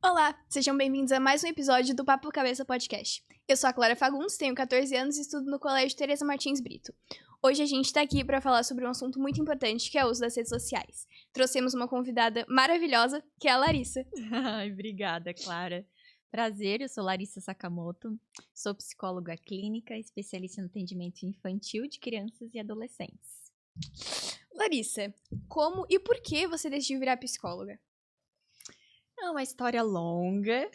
Olá, sejam bem-vindos a mais um episódio do Papo Cabeça Podcast. Eu sou a Clara Fagundes, tenho 14 anos e estudo no Colégio Teresa Martins Brito. Hoje a gente tá aqui para falar sobre um assunto muito importante, que é o uso das redes sociais. Trouxemos uma convidada maravilhosa, que é a Larissa. Ai, obrigada, Clara. Prazer, eu sou Larissa Sakamoto, sou psicóloga clínica, especialista no atendimento infantil de crianças e adolescentes. Larissa, como e por que você decidiu virar psicóloga? É uma história longa.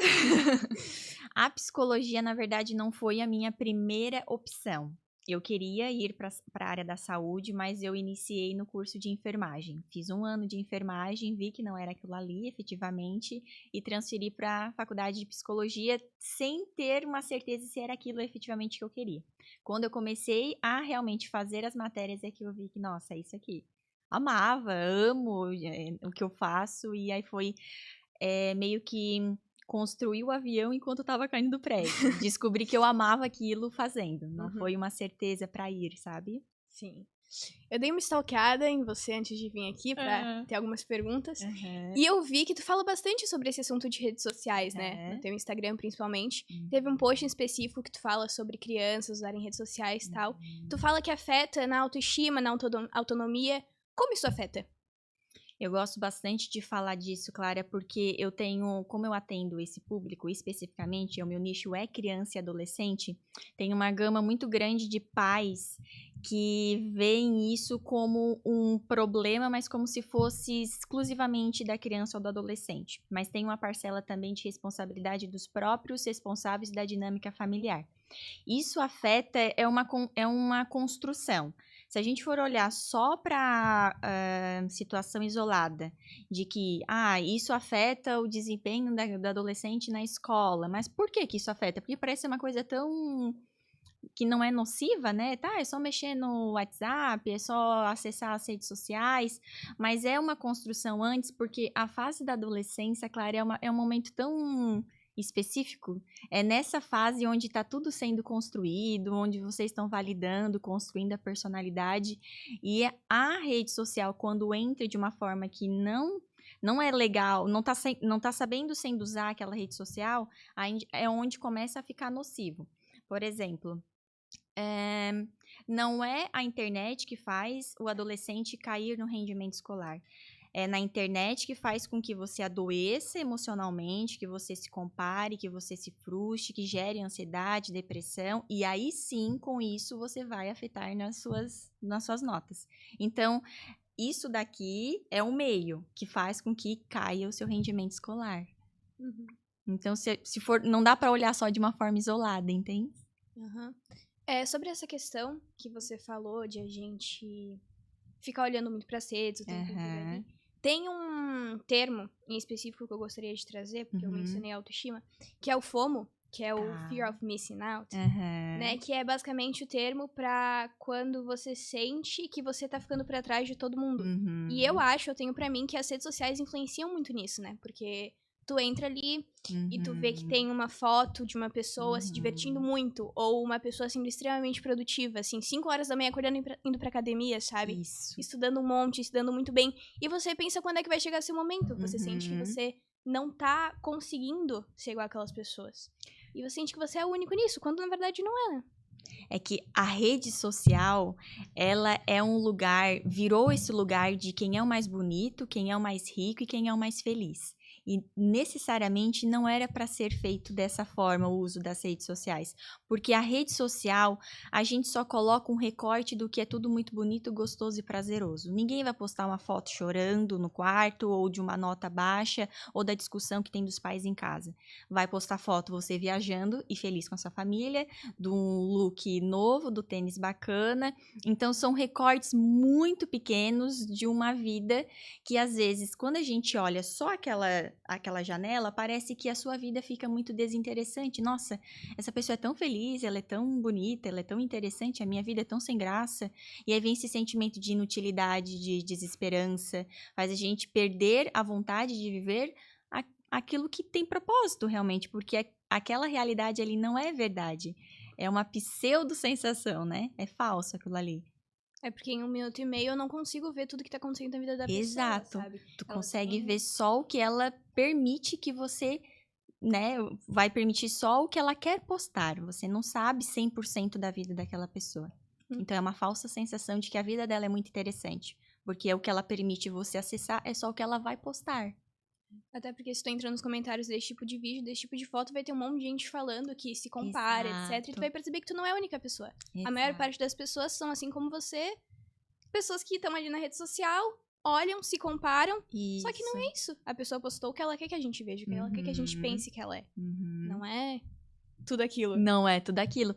A psicologia, na verdade, não foi a minha primeira opção. Eu queria ir para a área da saúde, mas eu iniciei no curso de enfermagem. Fiz 1 ano de enfermagem, vi que não era aquilo ali, efetivamente, e transferi para a faculdade de psicologia sem ter uma certeza se era aquilo efetivamente que eu queria. Quando eu comecei a realmente fazer as matérias, é que eu vi que, nossa, é isso aqui. Amava, amo o que eu faço, e aí foi meio que construir o avião enquanto eu tava caindo do prédio. Descobri que eu amava aquilo fazendo. Não foi uma certeza pra ir, sabe? Sim. Eu dei uma stalkeada em você antes de vir aqui pra ter algumas perguntas. E eu vi que tu fala bastante sobre esse assunto de redes sociais, né? No teu Instagram, principalmente. Teve um post em específico que tu fala sobre crianças usarem redes sociais e tal. Tu fala que afeta na autoestima, na autonomia. Como isso afeta? Eu gosto bastante de falar disso, Clara, porque eu tenho, como eu atendo esse público especificamente, o meu nicho é criança e adolescente, tem uma gama muito grande de pais que veem isso como um problema, mas como se fosse exclusivamente da criança ou do adolescente. Mas tem uma parcela também de responsabilidade dos próprios responsáveis da dinâmica familiar. Isso afeta, é uma construção. Se a gente for olhar só para situação isolada, de que isso afeta o desempenho do adolescente na escola, mas por que isso afeta? Porque parece uma coisa tão que não é nociva, né? É só mexer no WhatsApp, é só acessar as redes sociais, mas é uma construção antes, porque a fase da adolescência, Clara, é um momento tão específico, é nessa fase onde está tudo sendo construído, onde vocês estão validando, construindo a personalidade, e a rede social, quando entra de uma forma que não é legal, não tá sabendo sendo usar aquela rede social, aí é onde começa a ficar nocivo. Por exemplo, não é a internet que faz o adolescente cair no rendimento escolar. É na internet que faz com que você adoeça emocionalmente, que você se compare, que você se frustre, que gere ansiedade, depressão, e aí sim, com isso, você vai afetar nas suas notas. Então, isso daqui é o meio que faz com que caia o seu rendimento escolar. Então, se for, não dá para olhar só de uma forma isolada, entende? Sobre essa questão que você falou de a gente ficar olhando muito para as redes, o tempo inteiro ali, tem um termo em específico que eu gostaria de trazer, porque eu mencionei autoestima, que é o FOMO, que é o Fear of Missing Out, né? Que é basicamente o termo para quando você sente que você tá ficando para trás de todo mundo. E eu tenho para mim que as redes sociais influenciam muito nisso, né? Porque tu entra ali e tu vê que tem uma foto de uma pessoa se divertindo muito, ou uma pessoa sendo extremamente produtiva, assim, 5 horas da manhã acordando indo pra academia, sabe? Isso. Estudando um monte, estudando muito bem. E você pensa quando é que vai chegar esse momento. Você sente que você não tá conseguindo ser igual aquelas pessoas. E você sente que você é o único nisso, quando na verdade não é, né? É que a rede social, ela é um lugar, virou esse lugar de quem é o mais bonito, quem é o mais rico e quem é o mais feliz. E necessariamente não era para ser feito dessa forma o uso das redes sociais. Porque a rede social, a gente só coloca um recorte do que é tudo muito bonito, gostoso e prazeroso. Ninguém vai postar uma foto chorando no quarto, ou de uma nota baixa, ou da discussão que tem dos pais em casa. Vai postar foto você viajando e feliz com a sua família, de um look novo, do tênis bacana. Então, são recortes muito pequenos de uma vida que, às vezes, quando a gente olha só aquela janela, parece que a sua vida fica muito desinteressante. Nossa, essa pessoa é tão feliz, ela é tão bonita, ela é tão interessante, a minha vida é tão sem graça. E aí vem esse sentimento de inutilidade, de desesperança, faz a gente perder a vontade de viver aquilo que tem propósito realmente, porque aquela realidade ali não é verdade. É uma pseudo-sensação, né? É falso aquilo ali. É porque em 1 minuto e meio eu não consigo ver tudo que tá acontecendo na vida da pessoa, Exato. sabe? Tu Ela consegue tem... ver só o que ela permite que você, né, vai permitir só o que ela quer postar. Você não sabe 100% da vida daquela pessoa. Então é uma falsa sensação de que a vida dela é muito interessante, porque é o que ela permite você acessar, é só o que ela vai postar. Até porque se tu entra nos comentários desse tipo de vídeo, desse tipo de foto, vai ter um monte de gente falando que se compara, etc. E tu vai perceber que tu não é a única pessoa. Exato. A maior parte das pessoas são assim como você, pessoas que estão ali na rede social, olham, se comparam. Isso. Só que não é isso. A pessoa postou o que ela quer que a gente veja, o que ela quer que a gente pense que ela é. Não é tudo aquilo. Não é tudo aquilo.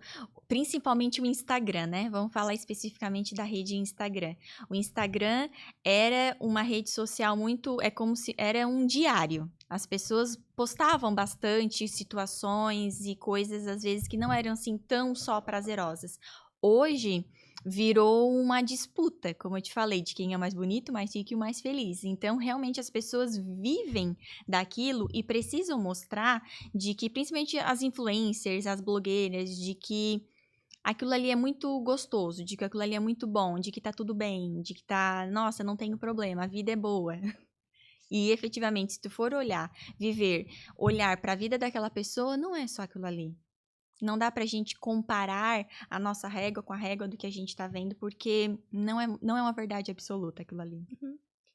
Principalmente o Instagram, né? Vamos falar especificamente da rede Instagram. O Instagram era uma rede social muito... É como se era um diário. As pessoas postavam bastante situações e coisas, às vezes, que não eram assim tão só prazerosas. Hoje virou uma disputa, como eu te falei, de quem é mais bonito, mais rico e mais feliz. Então, realmente, as pessoas vivem daquilo e precisam mostrar de que, principalmente as influencers, as blogueiras, de que aquilo ali é muito gostoso, de que aquilo ali é muito bom, de que tá tudo bem, de que tá, nossa, não tenho problema, a vida é boa. E efetivamente, se tu for olhar para a vida daquela pessoa, não é só aquilo ali. Não dá pra gente comparar a nossa régua com a régua do que a gente tá vendo, porque não é uma verdade absoluta aquilo ali.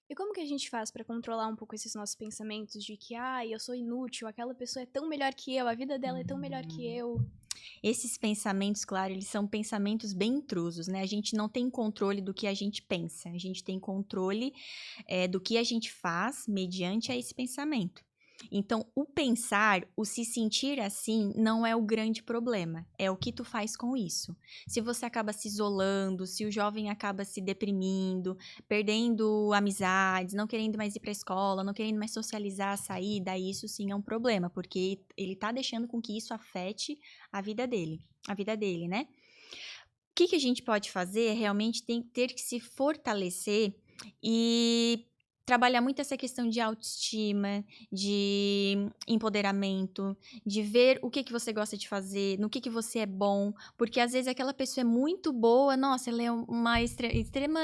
E como que a gente faz pra controlar um pouco esses nossos pensamentos de que, eu sou inútil, aquela pessoa é tão melhor que eu, a vida dela é tão melhor que eu? Esses pensamentos, claro, eles são pensamentos bem intrusos, né? A gente não tem controle do que a gente pensa, a gente tem controle do que a gente faz mediante a esse pensamento. Então, o pensar, o se sentir assim, não é o grande problema, é o que tu faz com isso. Se você acaba se isolando, se o jovem acaba se deprimindo, perdendo amizades, não querendo mais ir para a escola, não querendo mais socializar, sair, daí isso sim é um problema, porque ele tá deixando com que isso afete a vida dele, né? O que a gente pode fazer é realmente ter que se fortalecer e trabalhar muito essa questão de autoestima, de empoderamento, de ver o que você gosta de fazer, no que você é bom, porque às vezes aquela pessoa é muito boa, nossa, ela é uma extrema...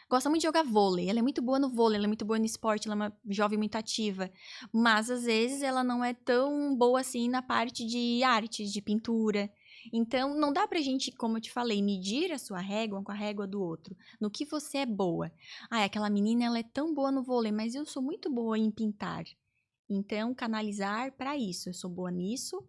Gosta muito de jogar vôlei, ela é muito boa no vôlei, ela é muito boa no esporte, ela é uma jovem muito ativa, mas às vezes ela não é tão boa assim na parte de artes, de pintura. Então, não dá pra gente, como eu te falei, medir a sua régua com a régua do outro. No que você é boa. Aquela menina, ela é tão boa no vôlei, mas eu sou muito boa em pintar. Então, canalizar pra isso. Eu sou boa nisso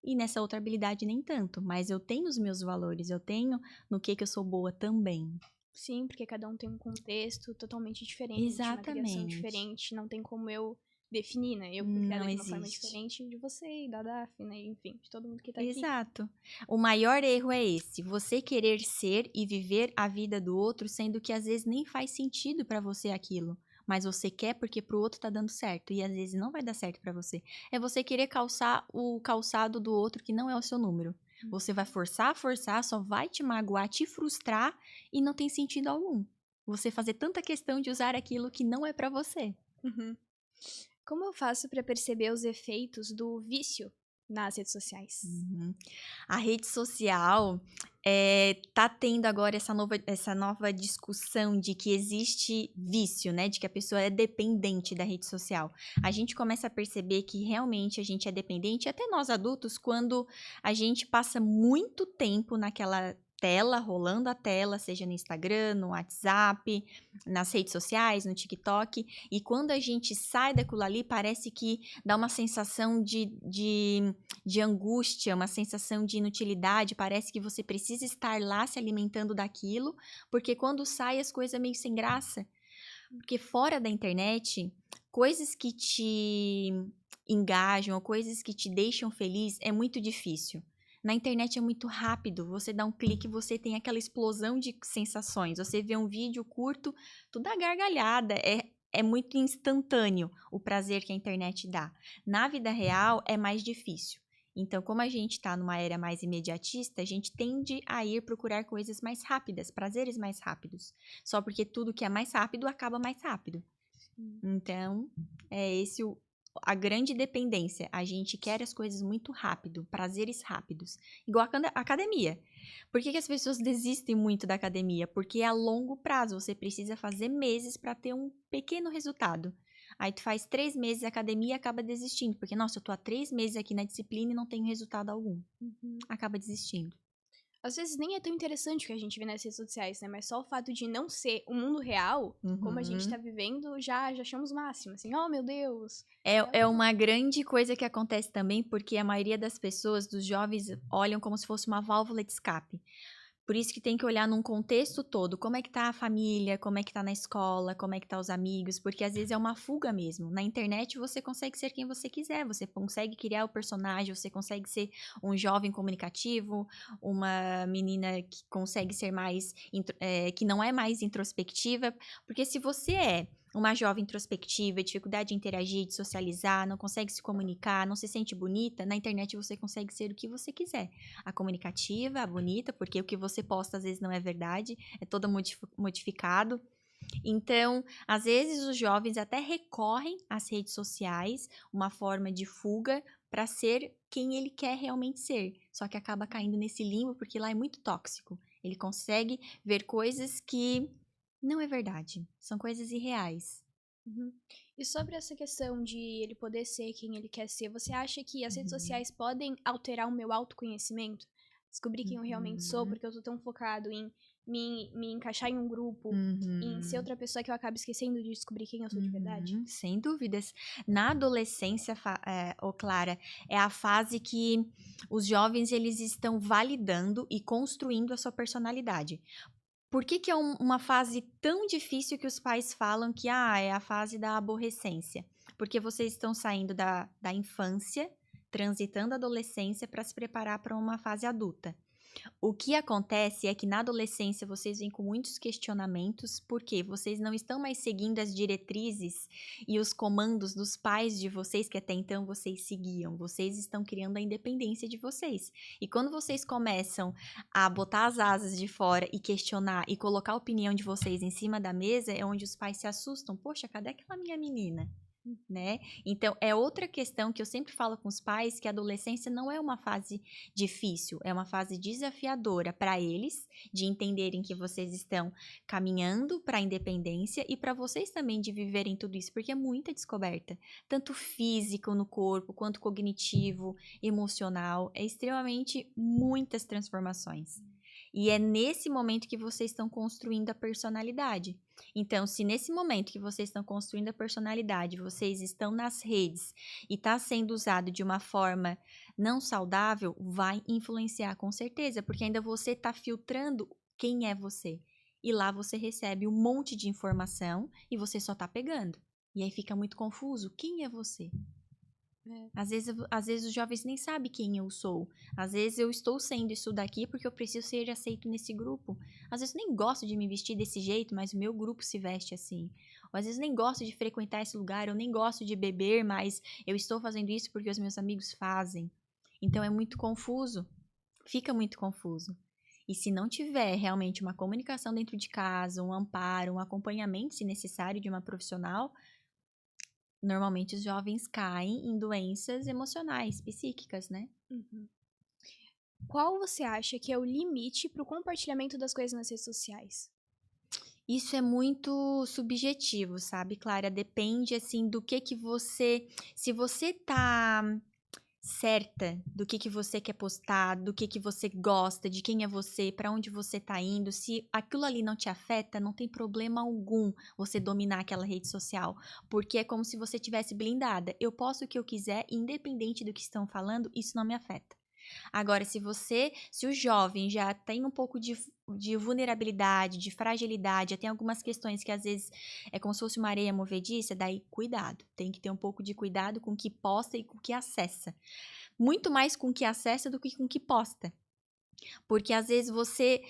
e nessa outra habilidade nem tanto. Mas eu tenho os meus valores, eu tenho no que eu sou boa também. Sim, porque cada um tem um contexto totalmente diferente, Exatamente. Uma criação diferente, não tem como eu definir, né? Eu fui criada de uma forma diferente de você e da Daphne, né? Enfim, de todo mundo que tá aqui. Exato. O maior erro é esse, você querer ser e viver a vida do outro, sendo que às vezes nem faz sentido pra você aquilo, mas você quer porque pro outro tá dando certo e às vezes não vai dar certo pra você. É você querer calçar o calçado do outro que não é o seu número. Você vai forçar, só vai te magoar, te frustrar e não tem sentido algum. Você fazer tanta questão de usar aquilo que não é pra você. Como eu faço pra perceber os efeitos do vício nas redes sociais? A rede social tá tendo agora essa nova discussão de que existe vício, né? De que a pessoa é dependente da rede social. A gente começa a perceber que realmente a gente é dependente, até nós adultos, quando a gente passa muito tempo naquela tela, rolando a tela, seja no Instagram, no WhatsApp, nas redes sociais, no TikTok, e quando a gente sai daquilo ali, parece que dá uma sensação de angústia, uma sensação de inutilidade, parece que você precisa estar lá se alimentando daquilo, porque quando sai as coisas meio sem graça. Porque fora da internet, coisas que te engajam, ou coisas que te deixam feliz, é muito difícil. Na internet é muito rápido, você dá um clique, você tem aquela explosão de sensações, você vê um vídeo curto, tu dá gargalhada, é muito instantâneo o prazer que a internet dá. Na vida real é mais difícil. Então, como a gente está numa era mais imediatista, a gente tende a ir procurar coisas mais rápidas, prazeres mais rápidos. Só porque tudo que é mais rápido acaba mais rápido. Então, é esse a grande dependência. A gente quer as coisas muito rápido, prazeres rápidos. Igual a academia. Por que as pessoas desistem muito da academia? Porque é a longo prazo. Você precisa fazer meses para ter um pequeno resultado. Aí tu faz 3 meses de academia e acaba desistindo. Porque, nossa, eu tô há 3 meses aqui na disciplina e não tenho resultado algum. Acaba desistindo. Às vezes nem é tão interessante o que a gente vê nas redes sociais, né? Mas só o fato de não ser o mundo real, como a gente tá vivendo, já achamos o máximo. Assim, oh, meu Deus. É uma grande coisa que acontece também, porque a maioria das pessoas, dos jovens, olham como se fosse uma válvula de escape. Por isso que tem que olhar num contexto todo, como é que tá a família, como é que tá na escola, como é que tá os amigos, porque às vezes é uma fuga mesmo. Na internet você consegue ser quem você quiser, você consegue criar o personagem, você consegue ser um jovem comunicativo, uma menina que consegue ser mais, que não é mais introspectiva, porque se você é uma jovem introspectiva, dificuldade de interagir, de socializar, não consegue se comunicar, não se sente bonita, na internet você consegue ser o que você quiser. A comunicativa, a bonita, porque o que você posta às vezes não é verdade, é todo modificado. Então, às vezes os jovens até recorrem às redes sociais, uma forma de fuga para ser quem ele quer realmente ser. Só que acaba caindo nesse limbo porque lá é muito tóxico. Ele consegue ver coisas que não é verdade, são coisas irreais. E sobre essa questão de ele poder ser quem ele quer ser, você acha que as redes sociais podem alterar o meu autoconhecimento? Descobrir quem eu realmente sou, porque eu tô tão focado em me encaixar em um grupo, em ser outra pessoa que eu acabo esquecendo de descobrir quem eu sou de verdade? Sem dúvidas. Na adolescência, Clara, é a fase que os jovens eles estão validando e construindo a sua personalidade. Por que é uma fase tão difícil que os pais falam que é a fase da aborrecência? Porque vocês estão saindo da infância, transitando a adolescência para se preparar para uma fase adulta. O que acontece é que na adolescência vocês vêm com muitos questionamentos, porque vocês não estão mais seguindo as diretrizes e os comandos dos pais de vocês que até então vocês seguiam. Vocês estão criando a independência de vocês. E quando vocês começam a botar as asas de fora e questionar e colocar a opinião de vocês em cima da mesa, é onde os pais se assustam. Poxa, cadê aquela minha menina? Né? Então, é outra questão que eu sempre falo com os pais, que a adolescência não é uma fase difícil, é uma fase desafiadora para eles, de entenderem que vocês estão caminhando para a independência e para vocês também de viverem tudo isso, porque é muita descoberta, tanto físico no corpo, quanto cognitivo, emocional, é extremamente muitas transformações. E é nesse momento que vocês estão construindo a personalidade. Então, se nesse momento que vocês estão construindo a personalidade, vocês estão nas redes e está sendo usado de uma forma não saudável, vai influenciar com certeza, porque ainda você está filtrando quem é você. E lá você recebe um monte de informação e você só está pegando. E aí fica muito confuso. Quem é você? Às vezes os jovens nem sabem quem eu sou. Às vezes eu estou sendo isso daqui porque eu preciso ser aceito nesse grupo. Às vezes eu nem gosto de me vestir desse jeito, mas o meu grupo se veste assim. Ou às vezes nem gosto de frequentar esse lugar, eu nem gosto de beber, mas eu estou fazendo isso porque os meus amigos fazem. Então é muito confuso. Fica muito confuso. E se não tiver realmente uma comunicação dentro de casa, um amparo, um acompanhamento, se necessário, de uma profissional, normalmente os jovens caem em doenças emocionais, psíquicas, né? Qual você acha que é o limite para o compartilhamento das coisas nas redes sociais? Isso é muito subjetivo, sabe, Clara? Depende, assim, do que você... Se você tá certa do que você quer postar, do que você gosta, de quem é você, para onde você tá indo, se aquilo ali não te afeta, não tem problema algum você dominar aquela rede social, porque é como se você tivesse blindada. Eu posto o que eu quiser, independente do que estão falando, isso não me afeta. Agora, se o jovem já tem um pouco de vulnerabilidade, de fragilidade, já tem algumas questões que às vezes é como se fosse uma areia movediça, daí cuidado. Tem que ter um pouco de cuidado com o que posta e com o que acessa. Muito mais com o que acessa do que com o que posta. Porque às vezes você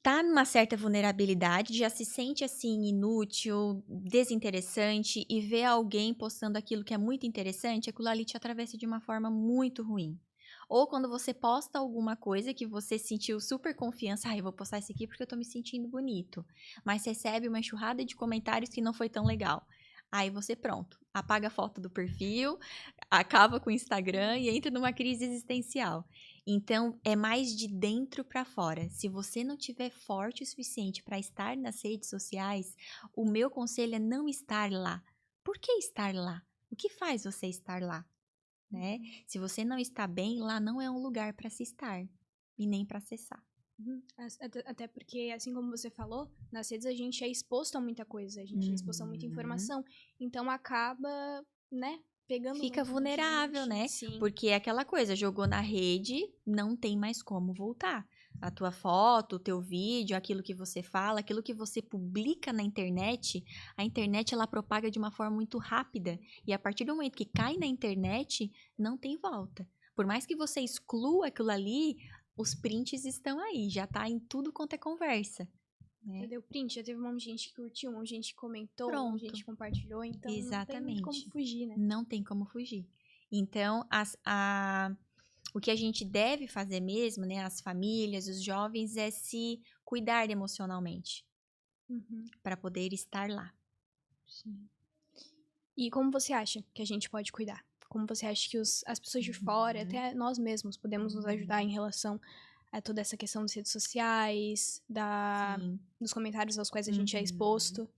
tá numa certa vulnerabilidade, já se sente assim inútil, desinteressante e vê alguém postando aquilo que é muito interessante, aquilo ali te atravessa de uma forma muito ruim. Ou quando você posta alguma coisa que você sentiu super confiança, eu vou postar isso aqui porque eu tô me sentindo bonito. Mas recebe uma enxurrada de comentários que não foi tão legal. Aí você, pronto, apaga a foto do perfil, acaba com o Instagram e entra numa crise existencial. Então, é mais de dentro para fora. Se você não tiver forte o suficiente para estar nas redes sociais, o meu conselho é não estar lá. Por que estar lá? O que faz você estar lá? Né? Se você não está bem, lá não é um lugar para se estar e nem para acessar. Até porque, assim como você falou, nas redes a gente é exposto a muita coisa, a gente é exposto a muita informação, então acaba, né, pegando Fica vulnerável, né? Sim. Porque é aquela coisa, jogou na rede, não tem mais como voltar. A tua foto, o teu vídeo, aquilo que você fala, aquilo que você publica na internet, a internet ela propaga de uma forma muito rápida. E a partir do momento que cai na internet, não tem volta. Por mais que você exclua aquilo ali, os prints estão aí, já tá em tudo quanto é conversa. Já deu print, já teve um monte de gente que curtiu, um monte de gente que comentou, Pronto. um monte de gente que compartilhou, então Exatamente. não tem como fugir, né? Não tem como fugir. Então, o que a gente deve fazer mesmo, né, as famílias, os jovens, é se cuidar emocionalmente para poder estar lá. Sim. E como você acha que a gente pode cuidar? Como você acha que as pessoas de fora, até nós mesmos, podemos nos ajudar em relação a toda essa questão das redes sociais, dos comentários aos quais a gente é exposto?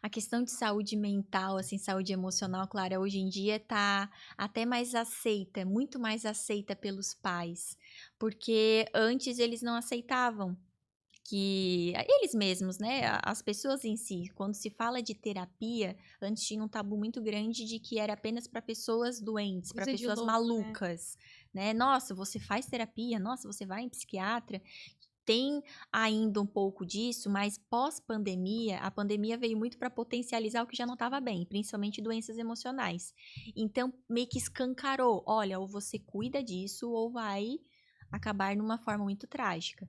A questão de saúde mental, assim, saúde emocional, Clara, hoje em dia tá até mais aceita, muito mais aceita pelos pais, porque antes eles não aceitavam que eles mesmos, né, as pessoas em si, quando se fala de terapia, antes tinha um tabu muito grande de que era apenas para pessoas doentes, para pessoas louco, malucas, né? Nossa, você faz terapia? Nossa, você vai em psiquiatra? Tem ainda um pouco disso, mas pós-pandemia, a pandemia veio muito para potencializar o que já não estava bem, principalmente doenças emocionais. Então, meio que escancarou, olha, ou você cuida disso ou vai acabar numa forma muito trágica.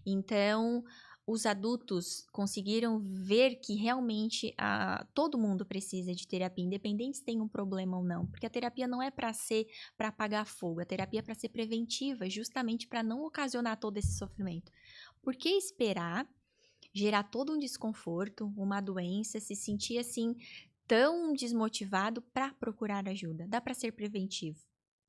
Então, os adultos conseguiram ver que realmente todo mundo precisa de terapia, independente se tem um problema ou não. Porque a terapia não é para ser para apagar fogo, a terapia é para ser preventiva, justamente para não ocasionar todo esse sofrimento. Por que esperar gerar todo um desconforto, uma doença, se sentir assim tão desmotivado para procurar ajuda? Dá para ser preventivo.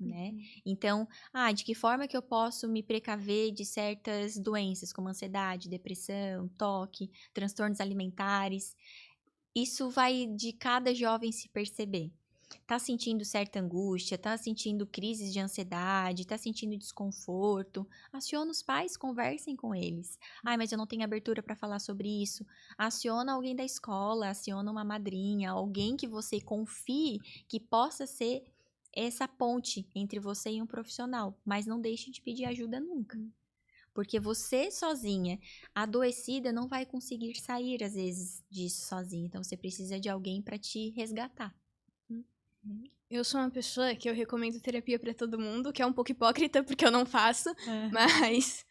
Né? Então, de que forma que eu posso me precaver de certas doenças, como ansiedade, depressão, toque, transtornos alimentares? Isso vai de cada jovem se perceber. Tá sentindo certa angústia, tá sentindo crises de ansiedade, tá sentindo desconforto? Aciona os pais, conversem com eles. Mas eu não tenho abertura para falar sobre isso. Aciona alguém da escola, aciona uma madrinha, alguém que você confie que possa ser essa ponte entre você e um profissional, mas não deixe de pedir ajuda nunca. Porque você sozinha, adoecida, não vai conseguir sair, às vezes, disso sozinha. Então, você precisa de alguém para te resgatar. Eu sou uma pessoa que eu recomendo terapia para todo mundo, que é um pouco hipócrita, porque eu não faço, mas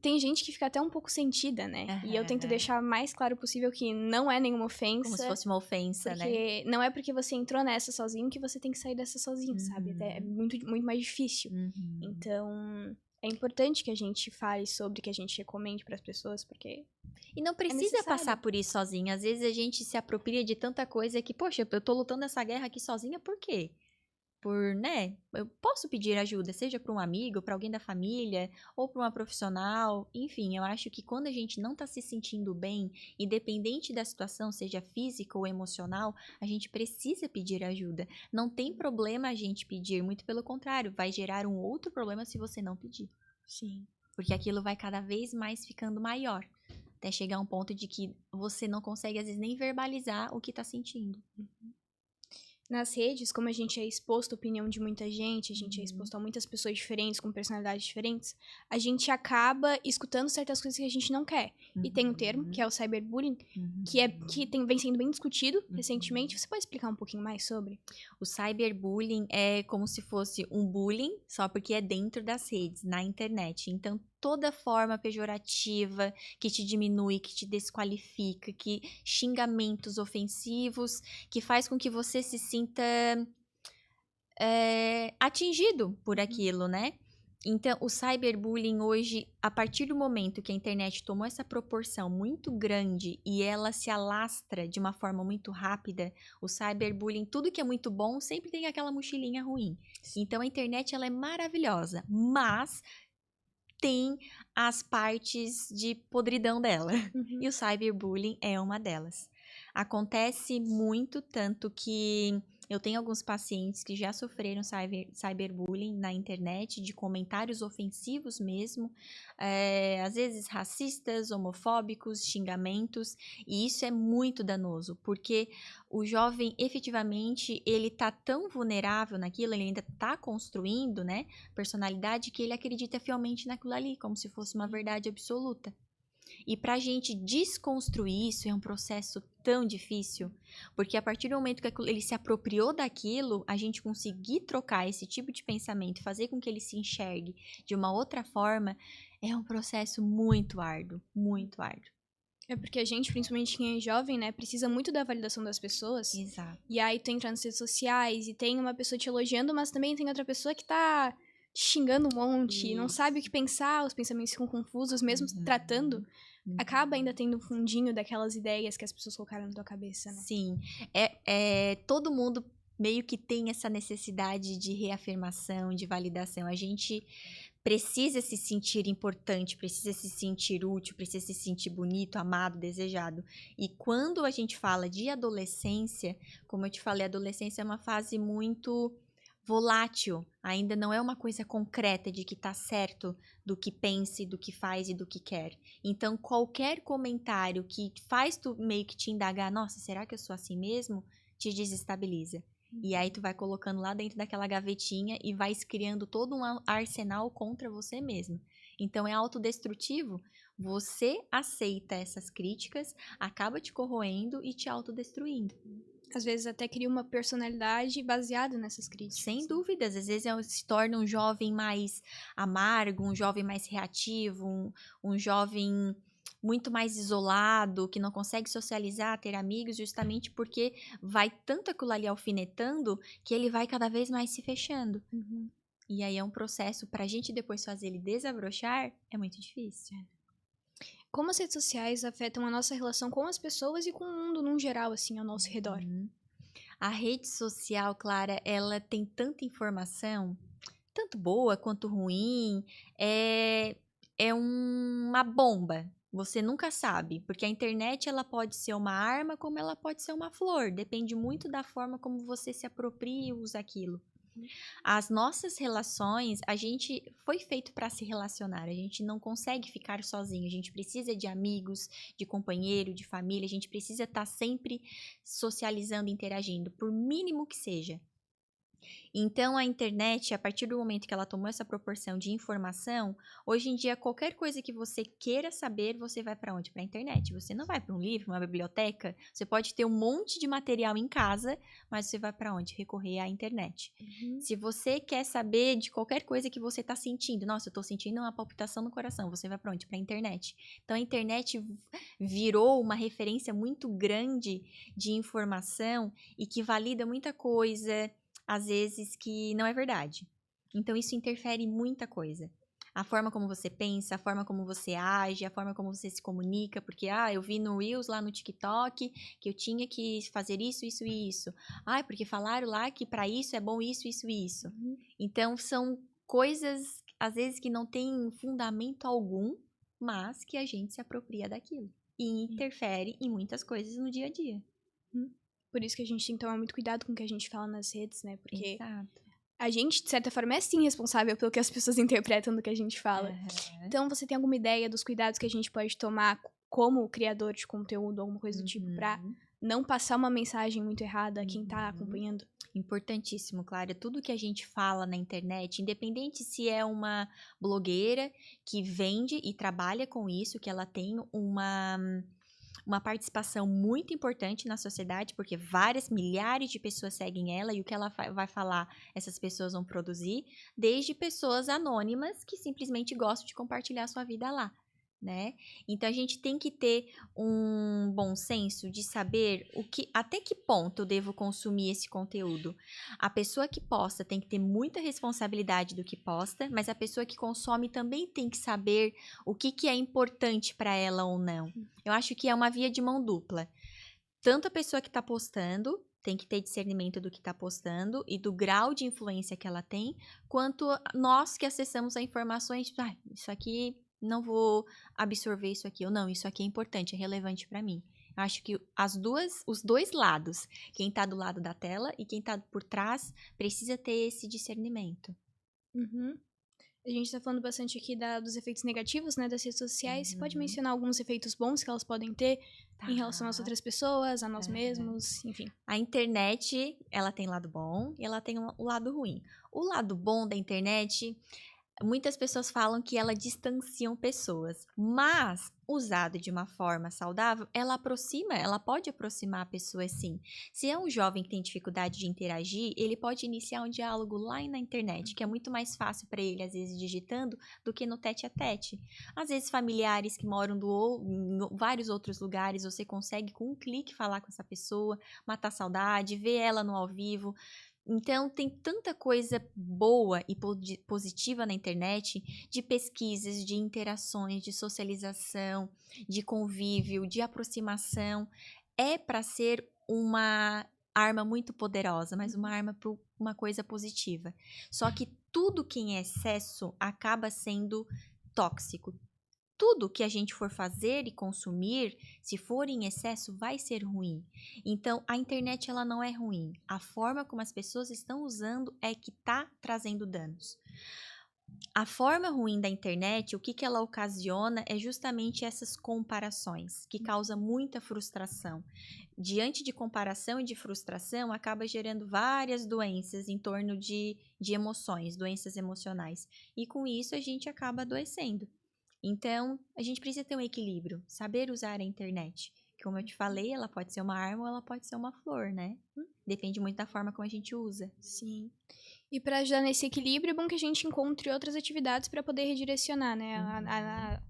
tem gente que fica até um pouco sentida, né? E eu tento deixar o mais claro possível que não é nenhuma ofensa. Como se fosse uma ofensa, porque não é porque você entrou nessa sozinho que você tem que sair dessa sozinho, sabe? Até é muito, muito mais difícil. Então, é importante que a gente fale sobre, que a gente recomende para as pessoas, porque e não precisa passar por isso sozinha. Às vezes a gente se apropria de tanta coisa que, poxa, eu tô lutando essa guerra aqui sozinha, por quê? Né? Eu posso pedir ajuda, seja para um amigo, para alguém da família, ou para uma profissional. Enfim, eu acho que quando a gente não tá se sentindo bem, independente da situação, seja física ou emocional, a gente precisa pedir ajuda. Não tem problema a gente pedir, muito pelo contrário, vai gerar um outro problema se você não pedir. Sim. Porque aquilo vai cada vez mais ficando maior. Até chegar a um ponto de que você não consegue, às vezes, nem verbalizar o que tá sentindo. Nas redes, como a gente é exposto à opinião de muita gente, a gente é exposto a muitas pessoas diferentes, com personalidades diferentes, a gente acaba escutando certas coisas que a gente não quer. E tem um termo, que é o cyberbullying, que vem sendo bem discutido recentemente. Você pode explicar um pouquinho mais sobre? O cyberbullying é como se fosse um bullying, só porque é dentro das redes, na internet. Então, toda forma pejorativa que te diminui, que te desqualifica, que xingamentos ofensivos, que faz com que você se sinta atingido por aquilo, né? Então, o cyberbullying hoje, a partir do momento que a internet tomou essa proporção muito grande e ela se alastra de uma forma muito rápida, o cyberbullying, tudo que é muito bom, sempre tem aquela mochilinha ruim. Então, a internet, ela é maravilhosa, mas tem as partes de podridão dela. E o cyberbullying é uma delas. Acontece muito, tanto que eu tenho alguns pacientes que já sofreram cyberbullying na internet, de comentários ofensivos mesmo, às vezes racistas, homofóbicos, xingamentos, e isso é muito danoso, porque o jovem, efetivamente, ele tá tão vulnerável naquilo, ele ainda tá construindo, né, personalidade, que ele acredita fielmente naquilo ali, como se fosse uma verdade absoluta. E pra gente desconstruir isso é um processo tão difícil, porque a partir do momento que ele se apropriou daquilo, a gente conseguir trocar esse tipo de pensamento, fazer com que ele se enxergue de uma outra forma, é um processo muito árduo, muito árduo. É porque a gente, principalmente quem é jovem, né, precisa muito da validação das pessoas. Exato. E aí tu entra nas redes sociais e tem uma pessoa te elogiando, mas também tem outra pessoa que tá te xingando um monte, não sabe o que pensar, os pensamentos ficam confusos, mesmo tratando, acaba ainda tendo um fundinho daquelas ideias que as pessoas colocaram na tua cabeça, né? Sim, todo mundo meio que tem essa necessidade de reafirmação, de validação. A gente precisa se sentir importante, precisa se sentir útil, precisa se sentir bonito, amado, desejado. E quando a gente fala de adolescência, como eu te falei, a adolescência é uma fase muito volátil, ainda não é uma coisa concreta de que tá certo do que pensa, do que faz e do que quer. Então, qualquer comentário que faz tu meio que te indagar, nossa, será que eu sou assim mesmo? Te desestabiliza. E aí tu vai colocando lá dentro daquela gavetinha e vai criando todo um arsenal contra você mesmo. Então é autodestrutivo. Você aceita essas críticas, acaba te corroendo e te autodestruindo. Às vezes até cria uma personalidade baseada nessas críticas. Sem dúvidas, às vezes se torna um jovem mais amargo, um jovem mais reativo, um jovem muito mais isolado, que não consegue socializar, ter amigos, justamente porque vai tanto aquilo ali alfinetando que ele vai cada vez mais se fechando. E aí é um processo, pra gente depois fazer ele desabrochar, é muito difícil. Como as redes sociais afetam a nossa relação com as pessoas e com o mundo num geral, assim, ao nosso redor? A rede social, Clara, ela tem tanta informação, tanto boa quanto ruim, é uma bomba. Você nunca sabe, porque a internet ela pode ser uma arma como ela pode ser uma flor, depende muito da forma como você se apropria e usa aquilo. As nossas relações, a gente foi feito para se relacionar, a gente não consegue ficar sozinho, a gente precisa de amigos, de companheiro, de família, a gente precisa estar sempre socializando, interagindo, por mínimo que seja. Então, a internet, a partir do momento que ela tomou essa proporção de informação, hoje em dia, qualquer coisa que você queira saber, você vai para onde? Para a internet. Você não vai para um livro, uma biblioteca. Você pode ter um monte de material em casa, mas você vai para onde? Recorrer à internet. Se você quer saber de qualquer coisa que você está sentindo, nossa, eu estou sentindo uma palpitação no coração, você vai para onde? Para a internet. Então, a internet virou uma referência muito grande de informação e que valida muita coisa, às vezes, que não é verdade. Então, isso interfere em muita coisa. A forma como você pensa, a forma como você age, a forma como você se comunica, porque, eu vi no Reels lá no TikTok que eu tinha que fazer isso, isso e isso. Porque falaram lá que para isso é bom isso, isso e isso. Então, são coisas, às vezes, que não têm fundamento algum, mas que a gente se apropria daquilo. E interfere em muitas coisas no dia a dia. Por isso que a gente tem que tomar muito cuidado com o que a gente fala nas redes, né? Porque Exato. a gente, de certa forma, é sim responsável pelo que as pessoas interpretam do que a gente fala. Então, você tem alguma ideia dos cuidados que a gente pode tomar como criador de conteúdo, alguma coisa do tipo, pra não passar uma mensagem muito errada a quem tá acompanhando? Importantíssimo, Clara. Tudo que a gente fala na internet, independente se é uma blogueira que vende e trabalha com isso, que ela tem uma participação muito importante na sociedade, porque milhares de pessoas seguem ela, e o que ela vai falar, essas pessoas vão produzir, desde pessoas anônimas que simplesmente gostam de compartilhar sua vida lá. né? Então, a gente tem que ter um bom senso de saber até que ponto eu devo consumir esse conteúdo. A pessoa que posta tem que ter muita responsabilidade do que posta, mas a pessoa que consome também tem que saber o que é importante para ela ou não. Eu acho que é uma via de mão dupla. Tanto a pessoa que está postando tem que ter discernimento do que está postando e do grau de influência que ela tem, quanto nós que acessamos as informações, isso aqui não vou absorver isso aqui, ou não, isso aqui é importante, é relevante para mim. Eu acho que os dois lados, quem está do lado da tela e quem está por trás, precisa ter esse discernimento. Uhum. A gente tá falando bastante aqui dos efeitos negativos, né, das redes sociais. Você pode mencionar alguns efeitos bons que elas podem ter em relação às outras pessoas, a nós mesmos, enfim. A internet, ela tem lado bom e ela tem o lado ruim. O lado bom da internet, muitas pessoas falam que ela distancia pessoas, mas usado de uma forma saudável, ela pode aproximar a pessoa sim. Se é um jovem que tem dificuldade de interagir, ele pode iniciar um diálogo lá na internet, que é muito mais fácil para ele, às vezes, digitando, do que no tete-a-tete. Às vezes, familiares que moram em vários outros lugares, você consegue com um clique falar com essa pessoa, matar saudade, ver ela no ao vivo. Então, tem tanta coisa boa e positiva na internet, de pesquisas, de interações, de socialização, de convívio, de aproximação. É para ser uma arma muito poderosa, mas uma arma para uma coisa positiva. Só que tudo que em excesso acaba sendo tóxico. Tudo que a gente for fazer e consumir, se for em excesso, vai ser ruim. Então, a internet ela não é ruim. A forma como as pessoas estão usando é que está trazendo danos. A forma ruim da internet, o que ela ocasiona é justamente essas comparações, que causa muita frustração. Diante de comparação e de frustração, acaba gerando várias doenças em torno de emoções, doenças emocionais. E com isso, a gente acaba adoecendo. Então, a gente precisa ter um equilíbrio, saber usar a internet. Como eu te falei, ela pode ser uma arma ou ela pode ser uma flor, né? Depende muito da forma como a gente usa. Sim. E para ajudar nesse equilíbrio, é bom que a gente encontre outras atividades para poder redirecionar, né?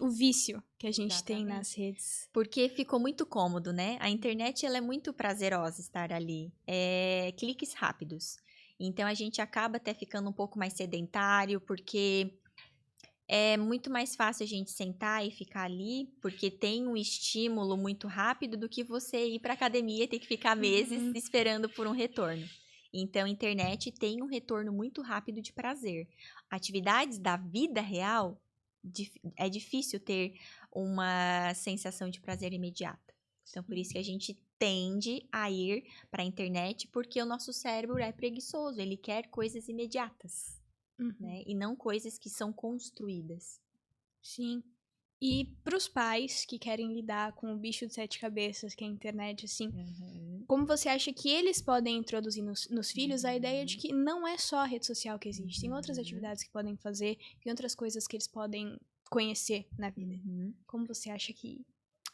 O vício que a gente tem nas redes. Porque ficou muito cômodo, né? A internet ela é muito prazerosa estar ali. É cliques rápidos. Então, a gente acaba até ficando um pouco mais sedentário, porque é muito mais fácil a gente sentar e ficar ali, porque tem um estímulo muito rápido do que você ir para academia e ter que ficar meses esperando por um retorno. Então, a internet tem um retorno muito rápido de prazer. Atividades da vida real, é difícil ter uma sensação de prazer imediata. Então, por isso que a gente tende a ir para a internet, porque o nosso cérebro é preguiçoso, ele quer coisas imediatas. Né? E não coisas que são construídas. Sim. E para os pais que querem lidar com o bicho de 7 cabeças, que é a internet, assim, como você acha que eles podem introduzir nos filhos a ideia de que não é só a rede social que existe, tem outras atividades que podem fazer, tem outras coisas que eles podem conhecer na vida. Como você acha que...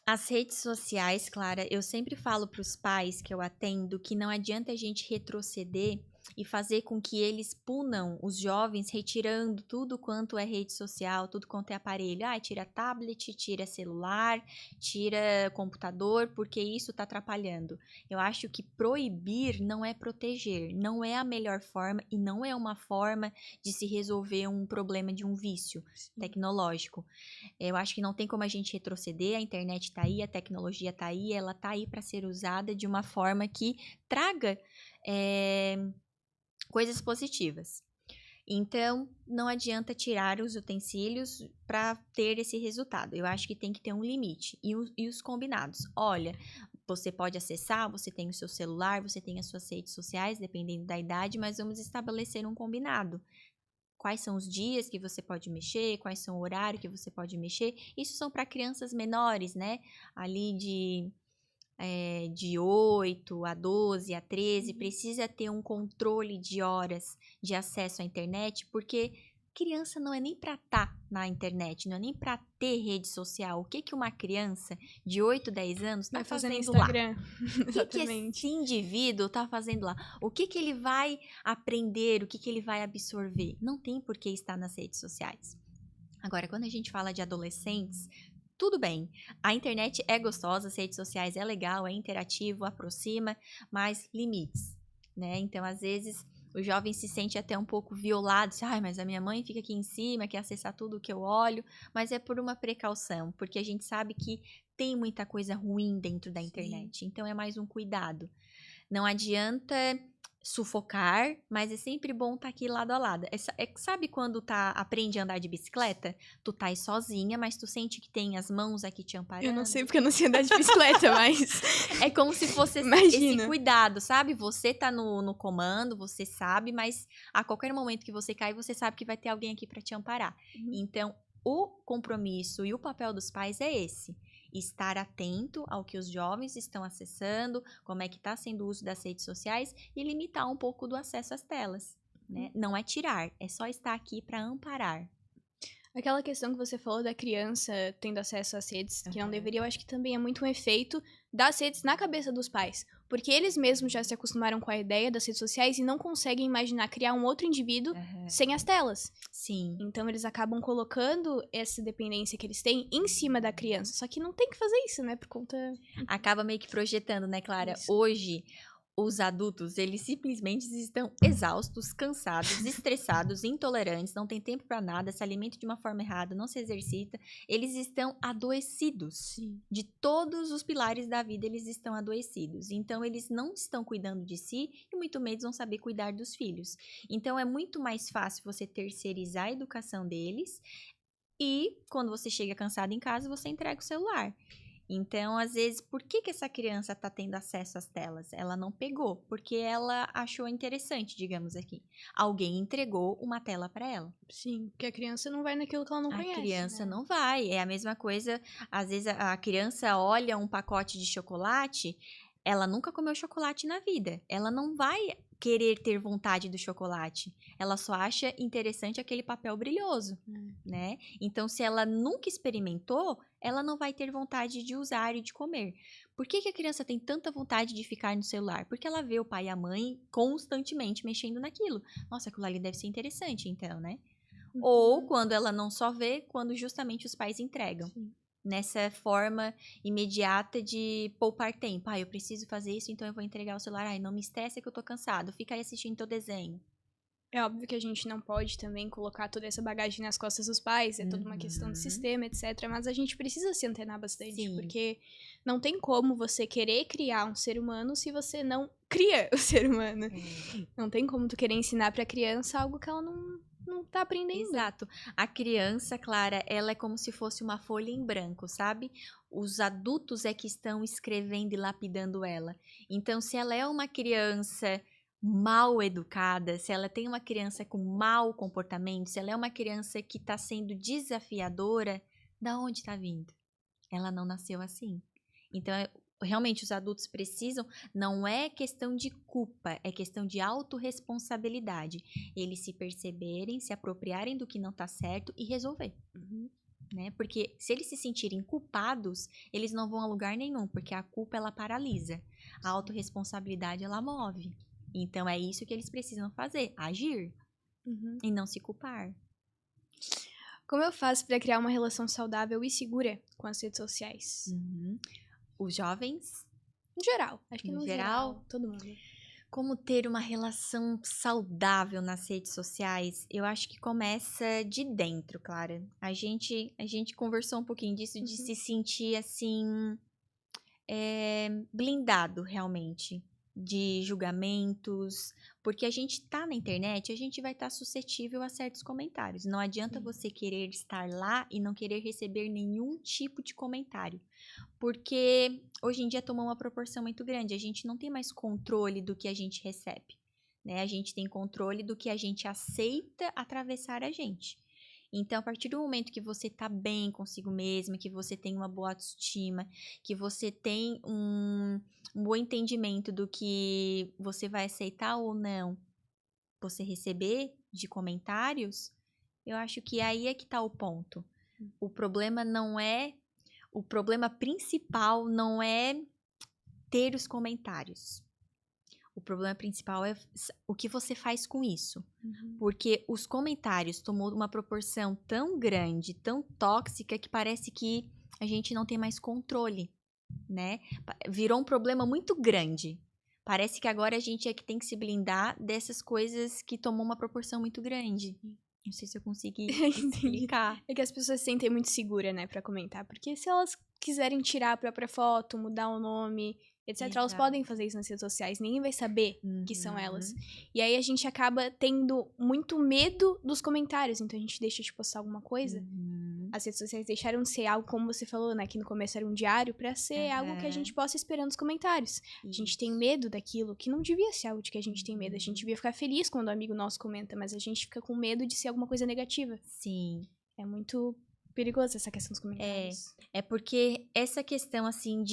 As redes sociais, Clara, eu sempre falo para os pais que eu atendo que não adianta a gente retroceder e fazer com que eles punam os jovens retirando tudo quanto é rede social, tudo quanto é aparelho. Tira tablet, tira celular, tira computador, porque isso está atrapalhando. Eu acho que proibir não é proteger, não é a melhor forma e não é uma forma de se resolver um problema de um vício tecnológico. Eu acho que não tem como a gente retroceder, a internet está aí, a tecnologia está aí, ela está aí para ser usada de uma forma que traga coisas positivas. Então, não adianta tirar os utensílios para ter esse resultado. Eu acho que tem que ter um limite. E os combinados. Olha, você pode acessar, você tem o seu celular, você tem as suas redes sociais, dependendo da idade, mas vamos estabelecer um combinado. Quais são os dias que você pode mexer, quais são o horário que você pode mexer. Isso são para crianças menores, né? Ali de 8 a 12, a 13, precisa ter um controle de horas de acesso à internet, porque criança não é nem para estar na internet, não é nem para ter rede social. O que uma criança de 8, 10 anos está fazendo lá? O que esse indivíduo está fazendo lá? O que ele vai aprender? O que ele vai absorver? Não tem por que estar nas redes sociais. Agora, quando a gente fala de adolescentes, tudo bem. A internet é gostosa, as redes sociais é legal, é interativo, aproxima, mas limites, né? Então, às vezes, o jovem se sente até um pouco violado. Ai, mas a minha mãe fica aqui em cima, quer acessar tudo que eu olho. Mas é por uma precaução, porque a gente sabe que tem muita coisa ruim dentro da internet. Então, é mais um cuidado. Não adianta sufocar, mas é sempre bom estar aqui lado a lado. Sabe quando aprende a andar de bicicleta? Tu tá aí sozinha, mas tu sente que tem as mãos aqui te amparando. Eu não sei porque eu não sei andar de bicicleta, mas... É como se fosse esse cuidado, sabe? Você tá no comando, você sabe, mas a qualquer momento que você cai, você sabe que vai ter alguém aqui para te amparar. Então, o compromisso e o papel dos pais é esse. Estar atento ao que os jovens estão acessando, como é que está sendo o uso das redes sociais e limitar um pouco do acesso às telas, né? Não é tirar, é só estar aqui para amparar. Aquela questão que você falou da criança tendo acesso às redes, que não deveria, eu acho que também é muito um efeito das redes na cabeça dos pais. Porque eles mesmos já se acostumaram com a ideia das redes sociais e não conseguem imaginar criar um outro indivíduo sem as telas. Sim. Então, eles acabam colocando essa dependência que eles têm em cima da criança. Só que não tem que fazer isso, né? Por conta... Acaba meio que projetando, né, Clara? Isso. Hoje, os adultos, eles simplesmente estão exaustos, cansados, estressados, intolerantes, não tem tempo para nada, se alimentam de uma forma errada, não se exercita. Eles estão adoecidos. Sim. De todos os pilares da vida, eles estão adoecidos. Então, eles não estão cuidando de si e muito menos vão saber cuidar dos filhos. Então, é muito mais fácil você terceirizar a educação deles e, quando você chega cansado em casa, você entrega o celular. Então, às vezes, por que essa criança está tendo acesso às telas? Ela não pegou, porque ela achou interessante, digamos aqui. Alguém entregou uma tela para ela. Sim, porque a criança não vai naquilo que ela não conhece. A criança né? não vai. É a mesma coisa, às vezes a criança olha um pacote de chocolate, ela nunca comeu chocolate na vida. Ela não vai querer ter vontade do chocolate. Ela só acha interessante aquele papel brilhoso, né? Então, se ela nunca experimentou, ela não vai ter vontade de usar e de comer. Por que a criança tem tanta vontade de ficar no celular? Porque ela vê o pai e a mãe constantemente mexendo naquilo. Nossa, aquilo ali deve ser interessante, então, né? Ou quando ela não só vê, quando justamente os pais entregam. Sim. Nessa forma imediata de poupar tempo. Eu preciso fazer isso, então eu vou entregar o celular. Não me estressa que eu tô cansado. Fica aí assistindo teu desenho. É óbvio que a gente não pode também colocar toda essa bagagem nas costas dos pais, é toda uma questão de sistema, etc. Mas a gente precisa se antenar bastante, Sim. porque não tem como você querer criar um ser humano se você não cria o ser humano. Não tem como tu querer ensinar pra criança algo que ela não tá aprendendo. Exato. A criança, Clara, ela é como se fosse uma folha em branco, sabe? Os adultos é que estão escrevendo e lapidando ela. Então, se ela é uma criança mal educada, se ela tem uma criança com mau comportamento, se ela é uma criança que está sendo desafiadora, da onde está vindo? Ela não nasceu assim. Então, realmente os adultos precisam, não é questão de culpa, é questão de autorresponsabilidade. Eles se perceberem, se apropriarem do que não está certo e resolver. Né? Porque se eles se sentirem culpados, eles não vão a lugar nenhum, porque a culpa ela paralisa. A autorresponsabilidade ela move. Então é isso que eles precisam fazer, agir e não se culpar. Como eu faço para criar uma relação saudável e segura com as redes sociais? Os jovens? Em geral. Acho que no geral, todo mundo. Como ter uma relação saudável nas redes sociais? Eu acho que começa de dentro, Clara. A gente conversou um pouquinho disso, de se sentir assim, blindado realmente, de julgamentos, porque a gente tá na internet, a gente vai estar suscetível a certos comentários. Não adianta você querer estar lá e não querer receber nenhum tipo de comentário. Porque hoje em dia tomou uma proporção muito grande. A gente não tem mais controle do que a gente recebe, né? A gente tem controle do que a gente aceita atravessar a gente. Então, a partir do momento que você tá bem consigo mesma, que você tem uma boa autoestima, que você tem um bom entendimento do que você vai aceitar ou não você receber de comentários, eu acho que aí é que tá o ponto. O problema principal não é ter os comentários. O problema principal é o que você faz com isso. Porque os comentários tomou uma proporção tão grande, tão tóxica, que parece que a gente não tem mais controle, né? Virou um problema muito grande. Parece que agora a gente é que tem que se blindar dessas coisas que tomou uma proporção muito grande. Não sei se eu consegui explicar. É que as pessoas se sentem muito seguras, né, pra comentar. Porque se elas quiserem tirar a própria foto, mudar o nome, etc., elas podem fazer isso nas redes sociais. Ninguém vai saber que são elas. E aí a gente acaba tendo muito medo dos comentários. Então a gente deixa de postar alguma coisa. As redes sociais deixaram de ser algo, como você falou, né, que no começo era um diário, pra ser algo que a gente possa esperar nos comentários. A gente tem medo daquilo que não devia ser algo de que a gente tem medo. A gente devia ficar feliz quando um amigo nosso comenta, mas a gente fica com medo de ser alguma coisa negativa. Sim. É muito perigoso essa questão dos comentários. É porque essa questão, assim,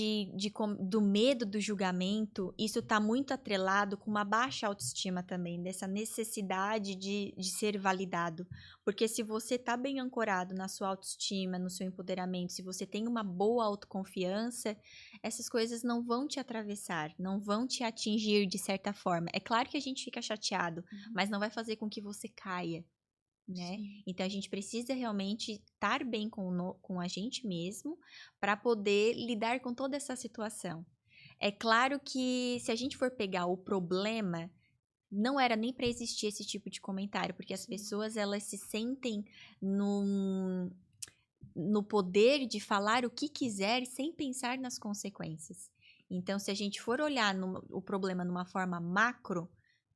do medo do julgamento, isso tá muito atrelado com uma baixa autoestima também, dessa necessidade de ser validado. Porque se você tá bem ancorado na sua autoestima, no seu empoderamento, se você tem uma boa autoconfiança, essas coisas não vão te atravessar, não vão te atingir de certa forma. É claro que a gente fica chateado, mas não vai fazer com que você caia. Né? Então a gente precisa realmente estar bem com a gente mesmo para poder lidar com toda essa situação. É claro que se a gente for pegar o problema, não era nem para existir esse tipo de comentário, porque as pessoas elas se sentem no poder de falar o que quiser sem pensar nas consequências. Então se a gente for olhar o problema numa forma macro,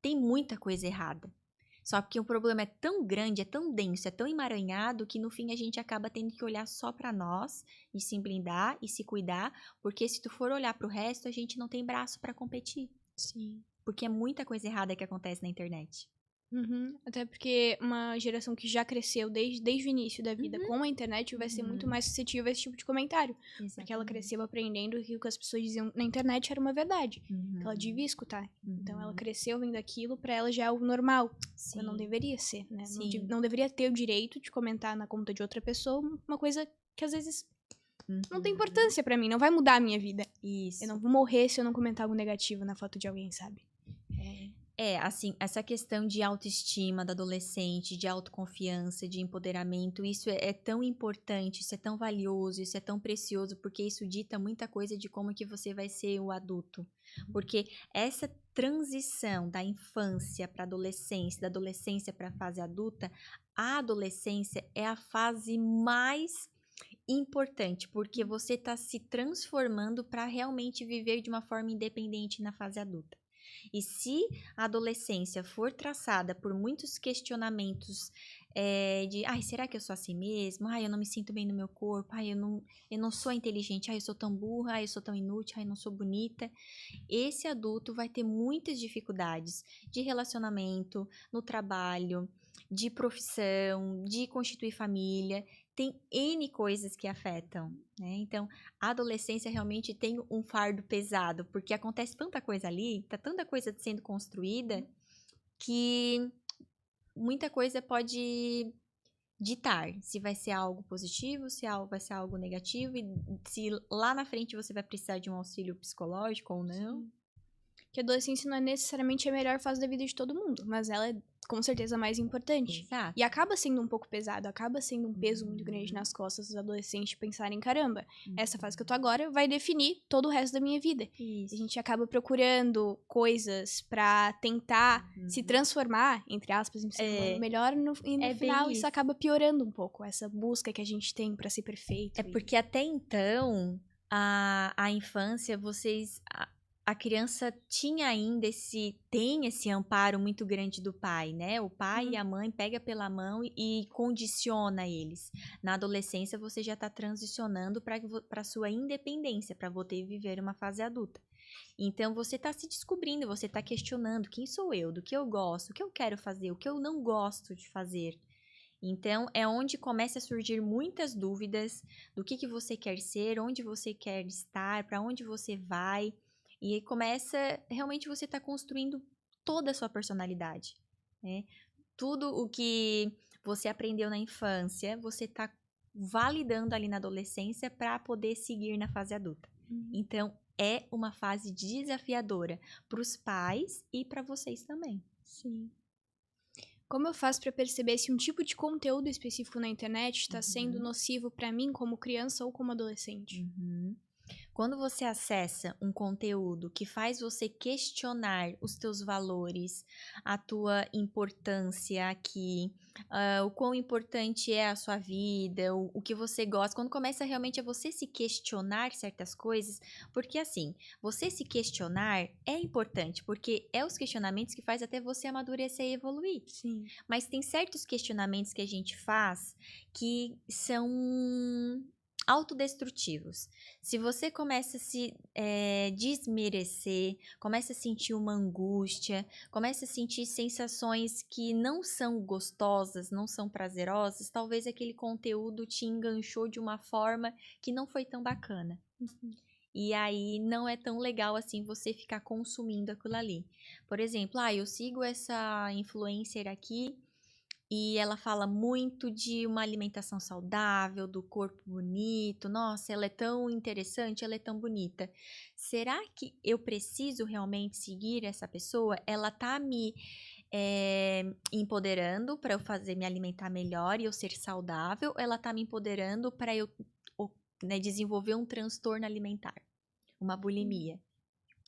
tem muita coisa errada. Só que o problema é tão grande, é tão denso, é tão emaranhado que no fim a gente acaba tendo que olhar só pra nós e se blindar e se cuidar, porque se tu for olhar pro resto, a gente não tem braço pra competir. Sim. Porque é muita coisa errada que acontece na internet. Até porque uma geração que já cresceu desde o início da vida com a internet vai ser muito mais suscetível a esse tipo de comentário. Exatamente. Porque ela cresceu aprendendo que o que as pessoas diziam na internet era uma verdade. Que ela devia escutar. Então ela cresceu vendo aquilo, pra ela já é o normal. Sim. Não deveria ser, né? Não deveria ter o direito de comentar na conta de outra pessoa uma coisa que às vezes não tem importância pra mim, não vai mudar a minha vida. Isso. Eu não vou morrer se eu não comentar algo negativo na foto de alguém, sabe? Assim, essa questão de autoestima da adolescente, de autoconfiança, de empoderamento, isso é tão importante, isso é tão valioso, isso é tão precioso, porque isso dita muita coisa de como que você vai ser o adulto. Porque essa transição da infância para a adolescência, da adolescência para a fase adulta, a adolescência é a fase mais importante, porque você está se transformando para realmente viver de uma forma independente na fase adulta. E se a adolescência for traçada por muitos questionamentos de será que eu sou assim mesmo? Eu não me sinto bem no meu corpo, eu não sou inteligente, eu sou tão burra, eu sou tão inútil, eu não sou bonita. Esse adulto vai ter muitas dificuldades de relacionamento, no trabalho, de profissão, de constituir família. Tem N coisas que afetam, né? Então, a adolescência realmente tem um fardo pesado, porque acontece tanta coisa ali, tá tanta coisa sendo construída, que muita coisa pode ditar se vai ser algo positivo, se vai ser algo negativo, e se lá na frente você vai precisar de um auxílio psicológico ou não. Sim. Que a adolescência não é necessariamente a melhor fase da vida de todo mundo, mas ela é com certeza mais importante. Exato. E acaba sendo um pouco pesado, acaba sendo um peso muito grande nas costas dos adolescentes pensarem, caramba, essa fase que eu tô agora vai definir todo o resto da minha vida. Isso. A gente acaba procurando coisas pra tentar se transformar, entre aspas, em ser humano melhor, e no final isso acaba piorando um pouco, essa busca que a gente tem pra ser perfeito. Porque até então, a infância, a criança tinha ainda tem esse amparo muito grande do pai, né? O pai e a mãe pega pela mão e condiciona eles. Na adolescência, você já está transicionando para sua independência, para você viver uma fase adulta. Então, você está se descobrindo, você está questionando quem sou eu, do que eu gosto, o que eu quero fazer, o que eu não gosto de fazer. Então, é onde começa a surgir muitas dúvidas do que você quer ser, onde você quer estar, para onde você vai. E aí realmente você está construindo toda a sua personalidade, né? Tudo o que você aprendeu na infância, você está validando ali na adolescência para poder seguir na fase adulta. Então, é uma fase desafiadora para os pais e para vocês também. Sim. Como eu faço para perceber se um tipo de conteúdo específico na internet está sendo nocivo para mim como criança ou como adolescente? Quando você acessa um conteúdo que faz você questionar os teus valores, a tua importância aqui, o quão importante é a sua vida, o que você gosta, quando começa realmente a você se questionar certas coisas, porque assim, você se questionar é importante, porque é os questionamentos que faz até você amadurecer e evoluir. Sim. Mas tem certos questionamentos que a gente faz que são autodestrutivos. Se você começa a se desmerecer, começa a sentir uma angústia, começa a sentir sensações que não são gostosas, não são prazerosas, talvez aquele conteúdo te enganchou de uma forma que não foi tão bacana. E aí não é tão legal assim você ficar consumindo aquilo ali. Por exemplo, eu sigo essa influencer aqui e ela fala muito de uma alimentação saudável, do corpo bonito. Nossa, ela é tão interessante, ela é tão bonita. Será que eu preciso realmente seguir essa pessoa? Ela tá me empoderando para eu me alimentar melhor e eu ser saudável? Ela tá me empoderando para eu desenvolver um transtorno alimentar, uma bulimia?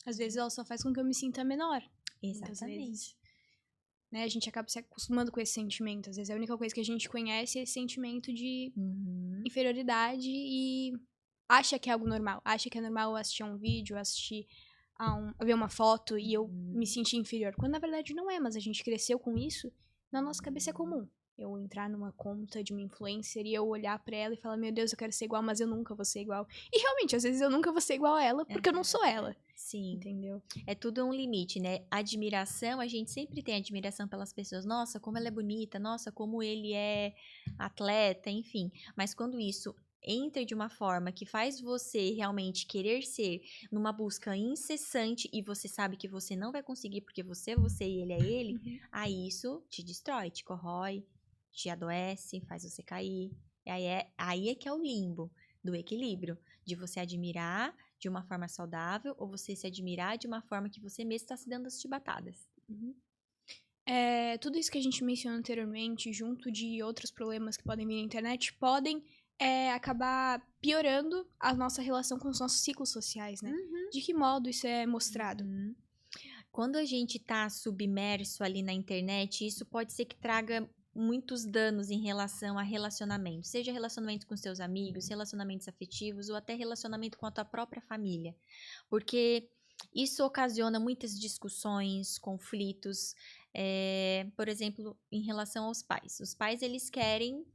Às vezes ela só faz com que eu me sinta menor. Exatamente. Né? A gente acaba se acostumando com esse sentimento. Às vezes a única coisa que a gente conhece é esse sentimento de inferioridade e acha que é algo normal. Acha que é normal assistir a um vídeo, ver uma foto e eu me sentir inferior. Quando na verdade não é, mas a gente cresceu com isso. Na nossa cabeça é comum. Eu entrar numa conta de uma influencer e eu olhar pra ela e falar, meu Deus, eu quero ser igual, mas eu nunca vou ser igual. E realmente, às vezes eu nunca vou ser igual a ela, porque eu não sou ela. Sim. Entendeu? É tudo um limite, né? Admiração, a gente sempre tem admiração pelas pessoas. Nossa, como ela é bonita, nossa, como ele é atleta, enfim. Mas quando isso entra de uma forma que faz você realmente querer ser numa busca incessante e você sabe que você não vai conseguir porque você é você e ele é ele, aí isso te destrói, te corrói, te adoece, faz você cair. Aí é que é o limbo do equilíbrio, de você admirar de uma forma saudável ou você se admirar de uma forma que você mesmo está se dando as chibatadas. Tudo isso que a gente mencionou anteriormente, junto de outros problemas que podem vir na internet, podem acabar piorando a nossa relação com os nossos ciclos sociais, né? De que modo isso é mostrado? Quando a gente está submerso ali na internet, isso pode ser que traga muitos danos em relação a relacionamentos, seja relacionamento com seus amigos, relacionamentos afetivos ou até relacionamento com a tua própria família, porque isso ocasiona muitas discussões, conflitos, por exemplo, em relação aos pais. Os pais, eles querem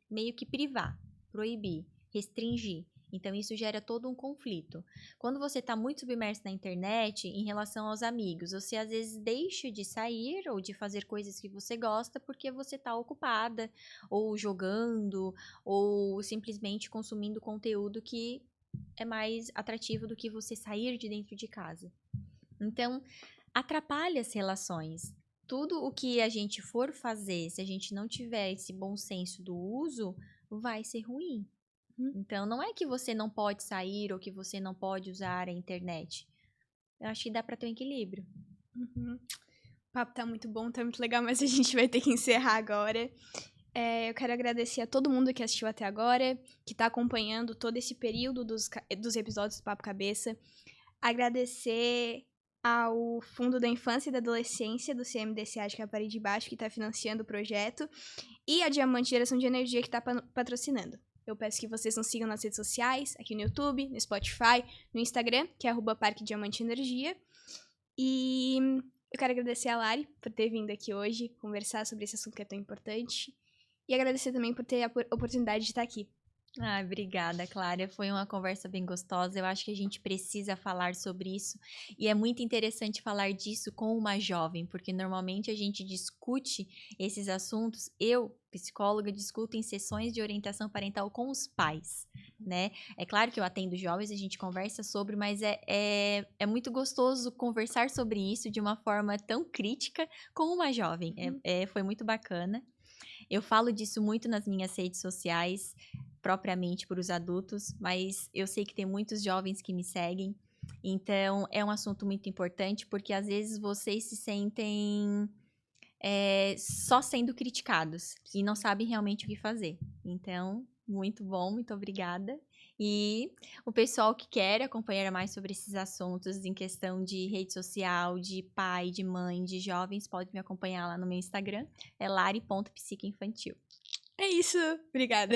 meio que privar, proibir, restringir. Então, isso gera todo um conflito. Quando você está muito submerso na internet, em relação aos amigos, você às vezes deixa de sair ou de fazer coisas que você gosta porque você está ocupada, ou jogando, ou simplesmente consumindo conteúdo que é mais atrativo do que você sair de dentro de casa. Então, atrapalha as relações. Tudo o que a gente for fazer, se a gente não tiver esse bom senso do uso, vai ser ruim. Então, não é que você não pode sair ou que você não pode usar a internet. Eu acho que dá pra ter um equilíbrio. O papo tá muito bom, tá muito legal, mas a gente vai ter que encerrar agora. Eu quero agradecer a todo mundo que assistiu até agora, que tá acompanhando todo esse período dos episódios do Papo Cabeça. Agradecer ao Fundo da Infância e da Adolescência do CMDCA de Capari de Baixo, que tá financiando o projeto, e a Diamante Geração de Energia, que tá patrocinando. Eu peço que vocês nos sigam nas redes sociais, aqui no YouTube, no Spotify, no Instagram, que é @Parque Diamante Energia. E eu quero agradecer a Lari por ter vindo aqui hoje conversar sobre esse assunto que é tão importante. E agradecer também por ter a oportunidade de estar aqui. Obrigada, Clara. Foi uma conversa bem gostosa. Eu acho que a gente precisa falar sobre isso. E é muito interessante falar disso com uma jovem, porque normalmente a gente discute esses assuntos. Eu, psicóloga, discuto em sessões de orientação parental com os pais, né? É claro que eu atendo jovens, a gente conversa sobre, mas é muito gostoso conversar sobre isso de uma forma tão crítica com uma jovem. Foi muito bacana. Eu falo disso muito nas minhas redes sociais. propriamente para os adultos, mas eu sei que tem muitos jovens que me seguem. Então, é um assunto muito importante, porque às vezes vocês se sentem só sendo criticados e não sabem realmente o que fazer. Então, muito bom, muito obrigada. E o pessoal que quer acompanhar mais sobre esses assuntos em questão de rede social, de pai, de mãe, de jovens, pode me acompanhar lá no meu Instagram, é lari.psiqueinfantil. É isso, obrigada.